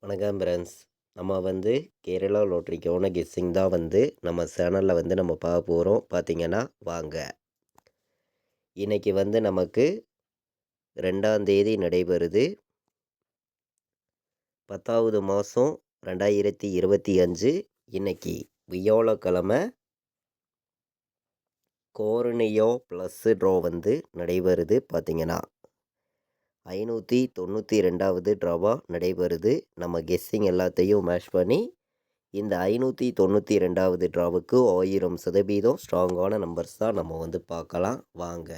வணக்கம் ஃப்ரெண்ட்ஸ். நம்ம கேரளா லாட்ரிக்கான கெஸ்ஸிங் தான் நம்ம சேனலில் நம்ம பார்க்க போகிறோம். பார்த்தீங்கன்னா வாங்க. இன்னைக்கு நமக்கு 2ஆம் தேதி நடைபெறுது. 10வது மாதம் 2025. இன்னைக்கு வியாழக்கிழமை. கோர்னியோ ப்ளஸ் ட்ரா நடைபெறுது. பார்த்தீங்கன்னா 592வது ட்ராவாக நடைபெறுது. நம்ம கெஸ்ஸிங் எல்லாத்தையும் மேட்ச் பண்ணி இந்த 592வது ட்ராவுக்கு 1000% ஸ்ட்ராங்கான நம்பர்ஸ் தான் நம்ம பார்க்கலாம் வாங்க.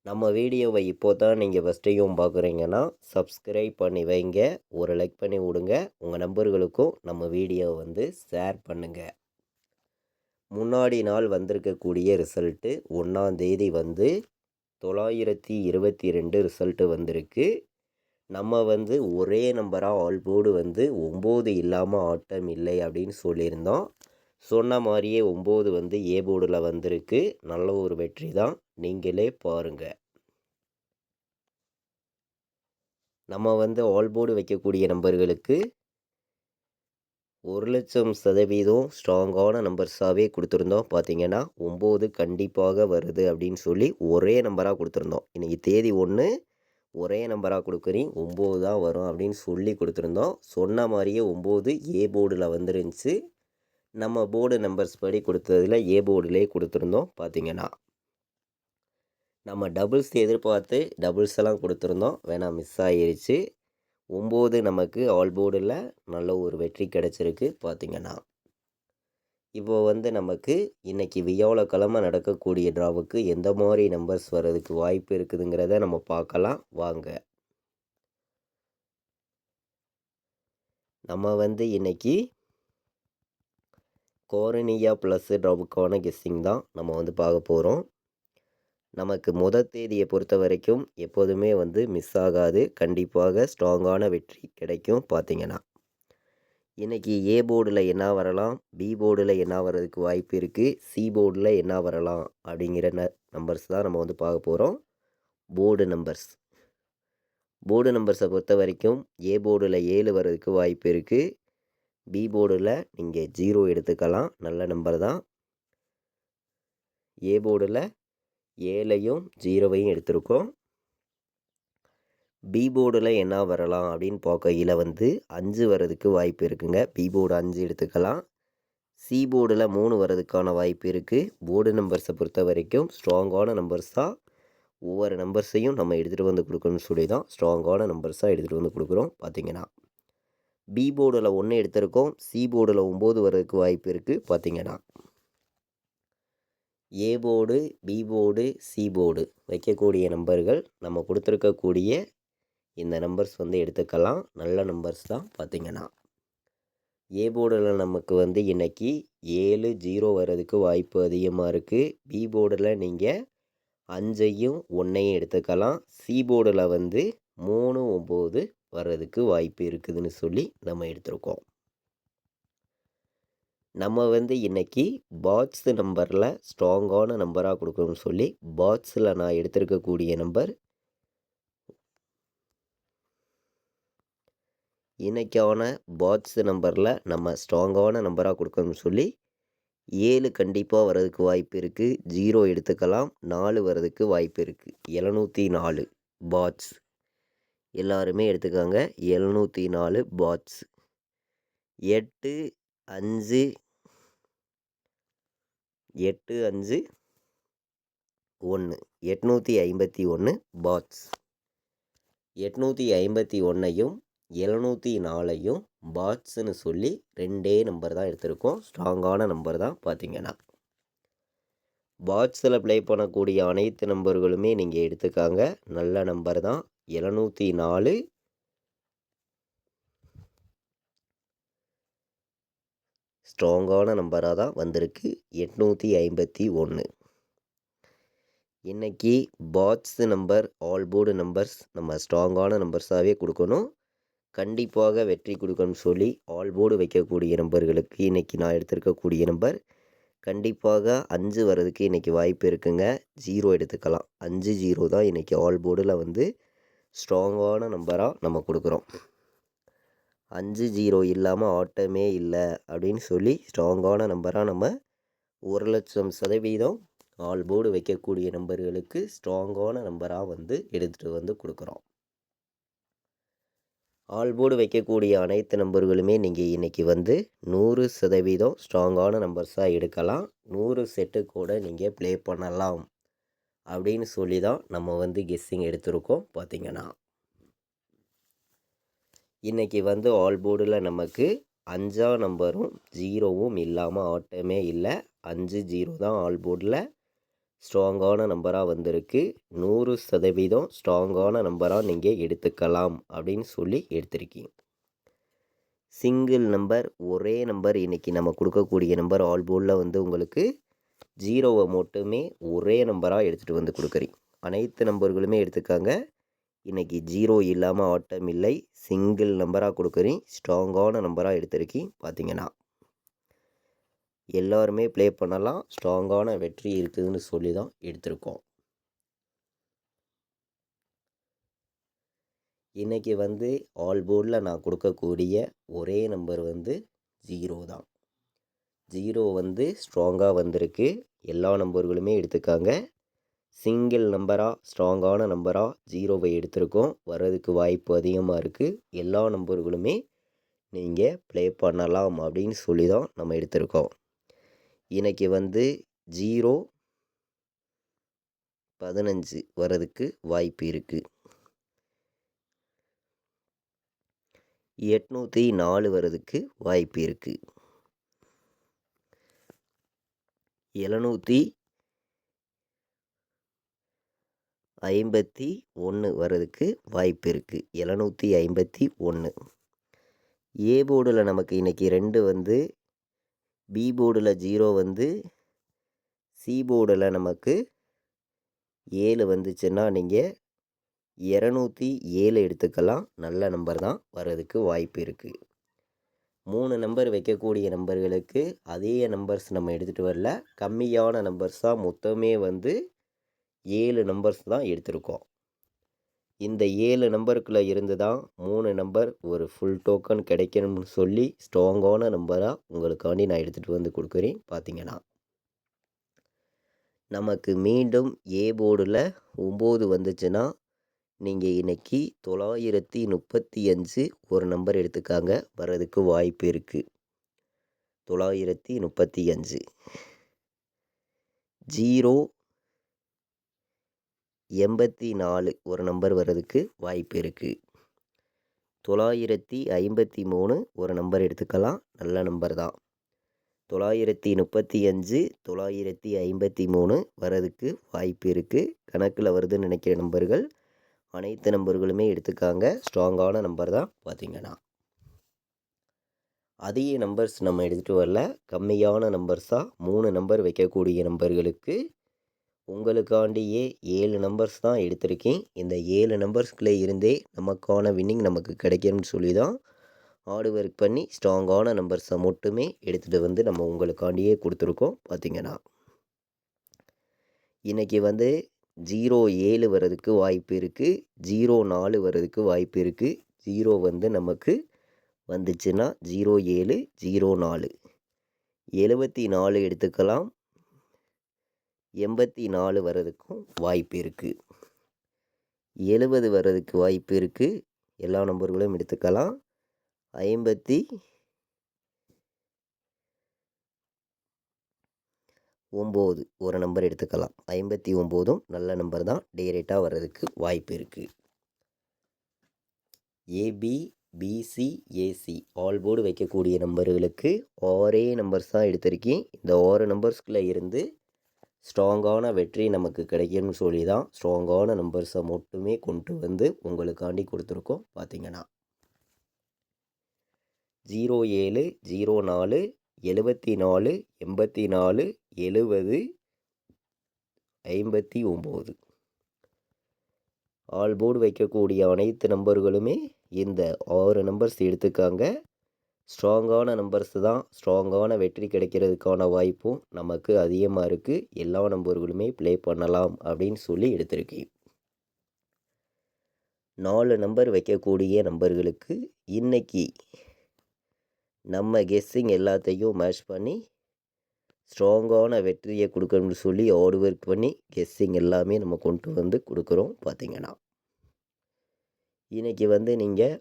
நம்ம வீடியோவை இப்போ தான் நீங்கள் ஃபஸ்ட் டைம் பார்க்குறீங்கன்னா சப்ஸ்கிரைப் பண்ணி வைங்க, ஒரு லைக் பண்ணி விடுங்க, உங்கள் நண்பர்களுக்கும் நம்ம வீடியோவை ஷேர் பண்ணுங்கள். முன்னாடி நாள் வந்திருக்கக்கூடிய ரிசல்ட்டு 1ஆம் தேதி 922 ரிசல்ட்டு வந்திருக்கு. நம்ம ஒரே நம்பராக ஆல் போர்டு 9 இல்லாமல் ஆட்டம் இல்லை அப்படின்னு சொல்லியிருந்தோம். சொன்ன மாதிரியே 9 ஏ போர்டில் வந்திருக்கு. நல்ல ஒரு வெற்றி தான், நீங்களே பாருங்கள். நம்ம ஆல் போர்டு வைக்கக்கூடிய நம்பர்களுக்கு 1,00,000% ஸ்ட்ராங்கான நம்பர்ஸாகவே கொடுத்துருந்தோம். பார்த்தீங்கன்னா 9 கண்டிப்பாக வருது அப்படின்னு சொல்லி ஒரே நம்பராக கொடுத்துருந்தோம். இன்றைக்கி தேதி 1, ஒரே நம்பராக கொடுக்குறீங்க, 9 தான் வரும் அப்படின்னு சொல்லி கொடுத்துருந்தோம். சொன்ன மாதிரியே 9 ஏ போர்டில் வந்துருந்துச்சு. நம்ம போர்டு நம்பர்ஸ் படி கொடுத்ததில் ஏ போர்டிலே கொடுத்துருந்தோம். பார்த்திங்கன்னா நம்ம டபுள்ஸ் எதிர்பார்த்து டபுள்ஸ் எல்லாம் கொடுத்துருந்தோம், வேணாம் மிஸ் ஆகிருச்சு. 9 நமக்கு ஆல் போர்டில் நல்ல ஒரு வெற்றி கிடச்சிருக்கு. பார்த்திங்கன்னா இப்போ நமக்கு இன்றைக்கி வியாழக்கிழமை நடக்கக்கூடிய ட்ராவுக்கு எந்த மாதிரி நம்பர்ஸ் வர்றதுக்கு வாய்ப்பு இருக்குதுங்கிறத நம்ம பார்க்கலாம் வாங்க. நம்ம இன்றைக்கி கோரனியா ப்ளஸ் ட்ராவுக்கான கெஸ்ஸிங் தான் நம்ம பார்க்க போகிறோம். நமக்கு முதல் தேதியை பொறுத்த வரைக்கும் எப்போதுமே மிஸ் ஆகாது, கண்டிப்பாக ஸ்ட்ராங்கான வெற்றி கிடைக்கும். பார்த்திங்கன்னா இன்றைக்கி ஏ போர்டில் என்ன வரலாம், பி போர்டில் என்ன வர்றதுக்கு வாய்ப்பு இருக்குது, சி போர்டில் என்ன வரலாம் அப்படிங்கிற நம்பர்ஸ் தான் நம்ம பார்க்க போகிறோம். போர்டு நம்பர்ஸை பொறுத்த வரைக்கும் ஏ போர்டில் 7 வர்றதுக்கு வாய்ப்பு இருக்குது. பி போர்டில் நீங்கள் 0 எடுத்துக்கலாம், நல்ல நம்பர் தான். ஏ போர்டில் 7ஐயும் 0வையும் எடுத்திருக்கோம். பி போர்டில் என்ன வரலாம் அப்படின்னு பார்க்கையில் 5 வர்றதுக்கு வாய்ப்பு இருக்குங்க. பி போர்டு 5 எடுத்துக்கலாம். சி போர்டில் 3 வர்றதுக்கான வாய்ப்பு இருக்குது. போர்டு நம்பர்ஸை பொறுத்த வரைக்கும் ஸ்ட்ராங்கான நம்பர்ஸ் தான். ஒவ்வொரு நம்பர்ஸையும் நம்ம எடுத்துகிட்டு கொடுக்கணும்னு சொல்லி தான் ஸ்ட்ராங்கான நம்பர்ஸாக எடுத்துகிட்டு கொடுக்குறோம். பார்த்திங்கன்னா பி போர்டில் 1 எடுத்திருக்கோம். சி போர்டில் 9 வர்றதுக்கு வாய்ப்பு இருக்குது. பார்த்திங்கன்னா A board, B board, C board வைக்கக்கூடிய நம்பர்கள் நம்ம கொடுத்துருக்கக்கூடிய இந்த நம்பர்ஸ் எடுத்துக்கலாம், நல்ல நம்பர்ஸ் தான். பார்த்திங்கன்னா ஏ போர்டில் நமக்கு இன்றைக்கி 7, 0 வர்றதுக்கு வாய்ப்பு அதிகமாக இருக்குது. பி போர்டில் நீங்கள் 5ஐயும் 1ஐயும் எடுத்துக்கலாம். சி போர்டில் 3, 9 வர்றதுக்கு வாய்ப்பு இருக்குதுன்னு சொல்லி நம்ம எடுத்திருக்கோம். நம்ம இன்றைக்கி பாட்ஸ் நம்பரில் ஸ்ட்ராங்கான நம்பராக கொடுக்கணும்னு சொல்லி பாட்ஸில் நான் எடுத்திருக்கக்கூடிய நம்பர் இன்றைக்கான பாட்ஸ் நம்பரில் நம்ம ஸ்ட்ராங்கான நம்பராக கொடுக்கணும்னு சொல்லி 7 கண்டிப்பாக வர்றதுக்கு வாய்ப்பு இருக்குது. 0 எடுத்துக்கலாம். 4 வர்றதுக்கு வாய்ப்பு இருக்குது. 704 பாட்ஸ் எல்லாருமே எடுத்துக்காங்க. 704 பாட்ஸ். 8, 5, 8, 5, 1 851 பாட்ஸ். 851ஐயும் 704ஐயும் பாட்ஸ்ன்னு சொல்லி 2 நம்பர் தான் எடுத்திருக்கோம். ஸ்ட்ராங்கான நம்பர் தான். பார்த்திங்கன்னா பாட்ஸில் ப்ளே பண்ணக்கூடிய அனைத்து நம்பர்களுமே நீங்கள் எடுத்துக்காங்க, நல்ல நம்பர் தான். 704 ஸ்ட்ராங்கான நம்பராக தான் வந்திருக்கு. 851 இன்றைக்கி பாட்ஸ் நம்பர், ஆல் போர்டு நம்பர்ஸ் நம்ம ஸ்ட்ராங்கான நம்பர்ஸாகவே கொடுக்கணும், கண்டிப்பாக வெற்றி கொடுக்கணும்னு சொல்லி ஆல் போர்டு வைக்கக்கூடிய நம்பர்களுக்கு இன்றைக்கி நான் எடுத்திருக்கக்கூடிய நம்பர் கண்டிப்பாக 5 வர்றதுக்கு இன்றைக்கி வாய்ப்பு இருக்குங்க. 0 எடுத்துக்கலாம். 5, 0 தான் இன்றைக்கி ஆல் போர்டில் ஸ்ட்ராங்கான நம்பராக நம்ம கொடுக்குறோம். 50 இல்லாமல் ஆட்டமே இல்லை அப்படின்னு சொல்லி ஸ்ட்ராங்கான நம்பராக நம்ம 1,00,000% ஆல் போர்டு வைக்கக்கூடிய நம்பர்களுக்கு ஸ்ட்ராங்கான நம்பராக வந்து எடுத்துகிட்டு வந்து கொடுக்குறோம். ஆல் போர்டு வைக்கக்கூடிய அனைத்து நம்பர்களுமே நீங்கள் இன்றைக்கி வந்து 100% ஸ்ட்ராங்கான நம்பர்ஸாக எடுக்கலாம். 100 செட்டு கூட நீங்கள் ப்ளே பண்ணலாம் அப்படின்னு சொல்லி தான் நம்ம வந்து கெஸ்ஸிங் எடுத்திருக்கோம். பார்த்திங்கன்னா இன்றைக்கி வந்து ஆல் போர்டில் நமக்கு 5ஆம் நம்பரும் 0வும் இல்லாமல் ஆட்டமே இல்லை. 5-0 தான் ஆல் போர்டில் ஸ்ட்ராங்கான நம்பராக வந்திருக்கு. 100% ஸ்ட்ராங்கான நம்பராக நீங்கள் எடுத்துக்கலாம் அப்படின்னு சொல்லி எடுத்திருக்கீங்க. சிங்கிள் நம்பர், ஒரே நம்பர் இன்றைக்கி நம்ம கொடுக்கக்கூடிய நம்பர் ஆல் போர்டில் வந்து உங்களுக்கு 0வை மட்டுமே ஒரே நம்பராக எடுத்துகிட்டு வந்து கொடுக்குறீங்க. அனைத்து நம்பர்களுமே எடுத்துக்காங்க. இன்றைக்கி 0 இல்லாமல் ஆட்டம் இல்லை. சிங்கிள் நம்பராக கொடுக்குறீங்க. ஸ்ட்ராங்கான நம்பராக எடுத்திருக்கீங்க. பார்த்திங்கன்னா எல்லாருமே ப்ளே பண்ணலாம். ஸ்ட்ராங்கான வெற்றி இருக்குதுன்னு சொல்லி தான் எடுத்திருக்கோம். இன்றைக்கி வந்து ஆல் போர்டில் நான் கொடுக்கக்கூடிய ஒரே நம்பர் வந்து 0 தான். 0 வந்து ஸ்ட்ராங்காக வந்திருக்கு. எல்லா நம்பர்களுமே எடுத்துக்காங்க. சிங்கிள் நம்பராக ஸ்ட்ராங்கான நம்பராக 0வை எடுத்திருக்கோம். வர்றதுக்கு வாய்ப்பு அதிகமாக இருக்குது. எல்லா நம்பர்களுமே நீங்கள் ப்ளே பண்ணலாம் அப்படின்னு சொல்லி தான் நம்ம எடுத்திருக்கோம். இன்றைக்கி வந்து 0, 15 வர்றதுக்கு வாய்ப்பு இருக்குது. 804 வர்றதுக்கு வாய்ப்பு இருக்குது. 751 வர்றதுக்கு வாய்ப்பு இருக்குது. 751. ஏ போர்டில் நமக்கு இன்றைக்கி 2 வந்து, பி போர்டில் 0 வந்து, சி போர்டில் நமக்கு 7 வந்துச்சுன்னா நீங்கள் 207 எடுத்துக்கலாம். நல்ல நம்பர் தான். வர்றதுக்கு வாய்ப்பு இருக்குது. 3 நம்பர் வைக்கக்கூடிய நம்பர்களுக்கு அதே நம்பர்ஸ் நம்ம எடுத்துகிட்டு வரல. கம்மியான நம்பர்ஸ் தான். மொத்தமே வந்து 7 நம்பர்ஸ் தான் எடுத்திருக்கோம். இந்த 7 நம்பருக்குள்ளே இருந்து தான் 3 நம்பர் ஒரு ஃபுல் டோக்கன் கிடைக்கணும்னு சொல்லி ஸ்ட்ராங்கான நம்பராக உங்களுக்காண்டி நான் எடுத்துகிட்டு வந்து கொடுக்குறேன். பார்த்திங்கன்னா நமக்கு மீண்டும் ஏ போர்டில் 9 வந்துச்சுன்னா நீங்கள் இன்றைக்கி 935 ஒரு நம்பர் எடுத்துக்காங்க. வர்றதுக்கு வாய்ப்பு இருக்குது. 935. 084 ஒரு நம்பர் வர்றதுக்கு வாய்ப்பு இருக்குது. 953 ஒரு நம்பர் எடுத்துக்கலாம். நல்ல நம்பர் தான். 935, 953 வர்றதுக்கு வாய்ப்பு இருக்குது. கணக்கில் வருதுன்னு நினைக்கிற நம்பர்கள் அனைத்து நம்பர்களுமே எடுத்துக்காங்க. ஸ்ட்ராங்கான நம்பர் தான். பார்த்திங்கன்னா அதிக நம்பர்ஸ் நம்ம எடுத்துகிட்டு வரல. கம்மியான நம்பர்ஸாக 3 நம்பர் வைக்கக்கூடிய நம்பர்களுக்கு உங்களுக்காண்டியே 7 நம்பர்ஸ் தான் எடுத்திருக்கேன். இந்த 7 நம்பர்ஸ்குள்ளே இருந்தே நமக்கான வின்னிங் நமக்கு கிடைக்கும்னு சொல்லி தான் ஹார்டு ஒர்க் பண்ணி ஸ்ட்ராங்கான நம்பர்ஸை மட்டுமே எடுத்துகிட்டு வந்து நம்ம உங்களுக்காண்டியே கொடுத்துருக்கோம். பார்த்திங்கன்னா இன்றைக்கி வந்து 07 வர்றதுக்கு வாய்ப்பு இருக்குது. 04 வர்றதுக்கு வாய்ப்பு இருக்குது. 0 வந்து நமக்கு வந்துச்சுன்னா 07, 04, 74 எடுத்துக்கலாம். 84 வர்றதுக்கும் வாய்ப்பு இருக்குது. 70 வர்றதுக்கு வாய்ப்பு இருக்குது. எல்லா நம்பர்களும் எடுத்துக்கலாம். 59 ஒரு நம்பர் எடுத்துக்கலாம். 59ம் நல்ல நம்பர் தான். டைரெக்டாக வர்றதுக்கு வாய்ப்பு இருக்குது. AB, BC, AC all board வைக்கக்கூடிய நம்பர்களுக்கு 6 நம்பர்ஸ் தான் எடுத்திருக்கேன். இந்த 6 நம்பர்ஸ்குள்ளே இருந்து ஸ்ட்ராங்கான வெற்றி நமக்கு கிடைக்கும்னு சொல்லி தான் ஸ்ட்ராங்கான நம்பர்ஸை மட்டுமே கொண்டு வந்து உங்களுக்காண்டி கொடுத்துருக்கோம். பார்த்திங்கன்னா 07, 04, 74, 84, 70, 59 ஆல் போர்டு வைக்கக்கூடிய அனைத்து நம்பர்களுமே இந்த 6 நம்பர்ஸ் எடுத்துக்காங்க. ஸ்ட்ராங்கான நம்பர்ஸ் தான். ஸ்ட்ராங்கான வெற்றி கிடைக்கிறதுக்கான வாய்ப்பும் நமக்கு அதிகமாக இருக்குது. எல்லா நம்பர்களுமே ப்ளே பண்ணலாம் அப்படின்னு சொல்லி எடுத்திருக்கேன். 4 நம்பர் வைக்கக்கூடிய நம்பர்களுக்கு இன்னைக்கு நம்ம கெஸ்ஸிங் எல்லாத்தையும் மேட்ச் பண்ணி ஸ்ட்ராங்கான வெற்றியை கொடுக்கணும்னு சொல்லி ஹார்ட் ஒர்க் பண்ணி கெஸ்ஸிங் எல்லாமே நம்ம கொண்டு வந்து கொடுக்குறோம். பார்த்தீங்கன்னா இன்னைக்கு வந்து நீங்கள்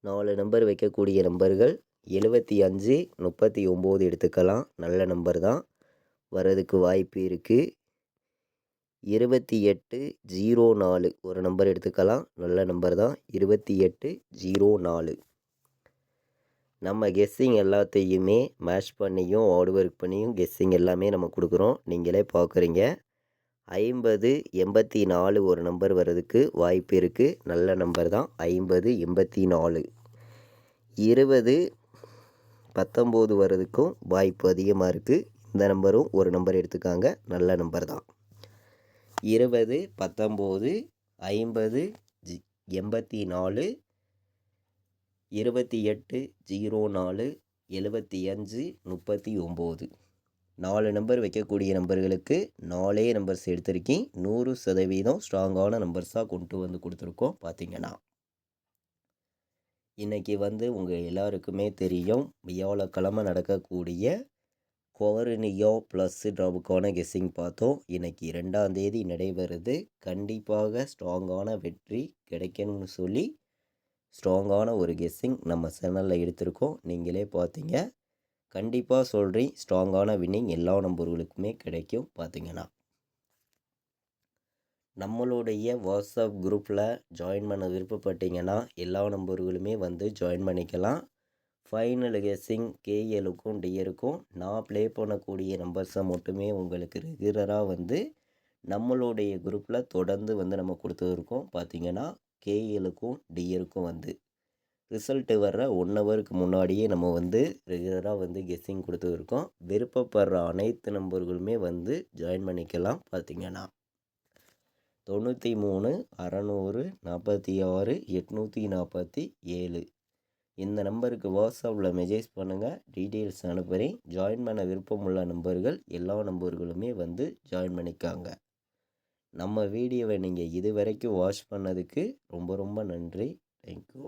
4 நம்பர் வைக்கக்கூடிய நம்பர்கள் 75 39 எடுத்துக்கலாம். நல்ல நம்பர் தான், வர்றதுக்கு வாய்ப்பு இருக்குது. 2804 ஒரு நம்பர் எடுத்துக்கலாம். நல்ல நம்பர் தான், 2804. நம்ம கெஸ்ஸிங் எல்லாத்தையுமே மேட்ச் பண்ணியும் ஹார்ட் ஒர்க் பண்ணியும் கெஸ்ஸிங் எல்லாமே நம்ம கொடுக்குறோம். நீங்களே பார்க்குறீங்க. 50 84 ஒரு நம்பர் வர்றதுக்கு வாய்ப்பு இருக்குது. நல்ல நம்பர் தான், 50 84. 20 19 வர்றதுக்கும் வாய்ப்பு அதிகமாக இருக்குது. இந்த நம்பரும் ஒரு நம்பர் எடுத்துக்காங்க. நல்ல நம்பர் தான். 20 19 50 84 28 04 75 39. 4 நம்பர் வைக்கக்கூடிய நம்பர்களுக்கு 4 நம்பர்ஸ் எடுத்திருக்கேன். 100% ஸ்ட்ராங்கான நம்பர்ஸாக கொண்டு வந்து கொடுத்துருக்கோம். பார்த்தீங்கன்னா இன்றைக்கி வந்து உங்கள் எல்லாருக்குமே தெரியும், வியாழக்கிழமை நடக்கக்கூடிய குவாரினியோ ப்ளஸ் ட்ராவுக்கான கெஸ்ஸிங் பார்த்தோம். இன்றைக்கி 2ஆம் தேதி நடைபெறுது. கண்டிப்பாக ஸ்ட்ராங்கான வெற்றி கிடைக்கணும்னு சொல்லி ஸ்ட்ராங்கான ஒரு கெஸ்ஸிங் நம்ம சேனலில் எடுத்திருக்கோம். நீங்களே பார்த்தீங்க. கண்டிப்பாக சொல்கிறேன், ஸ்ட்ராங்கான வின்னிங் எல்லா நம்பர்களுக்குமே கிடைக்கும். பார்த்தீங்கன்னா நம்மளுடைய வாட்ஸ்அப் குரூப்பில் ஜாயின் பண்ண விருப்பப்பட்டீங்கன்னா எல்லா நம்பர்களுமே வந்து ஜாயின் பண்ணிக்கலாம். ஃபைனல் கெஸ்ஸிங் கேஎலுக்கும் டியருக்கும் நான் ப்ளே பண்ணக்கூடிய நம்பர்ஸை மட்டுமே உங்களுக்கு ரெகுலராக வந்து நம்மளுடைய குரூப்பில் தொடர்ந்து வந்து நம்ம கொடுத்துருக்கோம். பார்த்தீங்கன்னா கேஎலுக்கும் டியருக்கும் வந்து ரிசல்ட்டு வர்ற 1 ஹவருக்கு முன்னாடியே நம்ம வந்து ரெகுலராக வந்து கெஸ்ஸிங் கொடுத்துருக்கோம். விருப்பப்படுற அனைத்து நம்பர்களுமே வந்து ஜாயின் பண்ணிக்கலாம். பார்த்தீங்கன்னா 93 600 46 847 இந்த நம்பருக்கு வாட்ஸ்அப்பில் மெசேஜ் பண்ணுங்கள். டீட்டெயில்ஸ் அனுப்புகிறேன். ஜாயின் பண்ண விருப்பமுள்ள நம்பர்கள் எல்லா நம்பர்களுமே வந்து ஜாயின் பண்ணிக்காங்க. நம்ம வீடியோவை நீங்கள் இது வரைக்கும் வாட்ச் பண்ணதுக்கு ரொம்ப ரொம்ப நன்றி. தேங்க்யூ.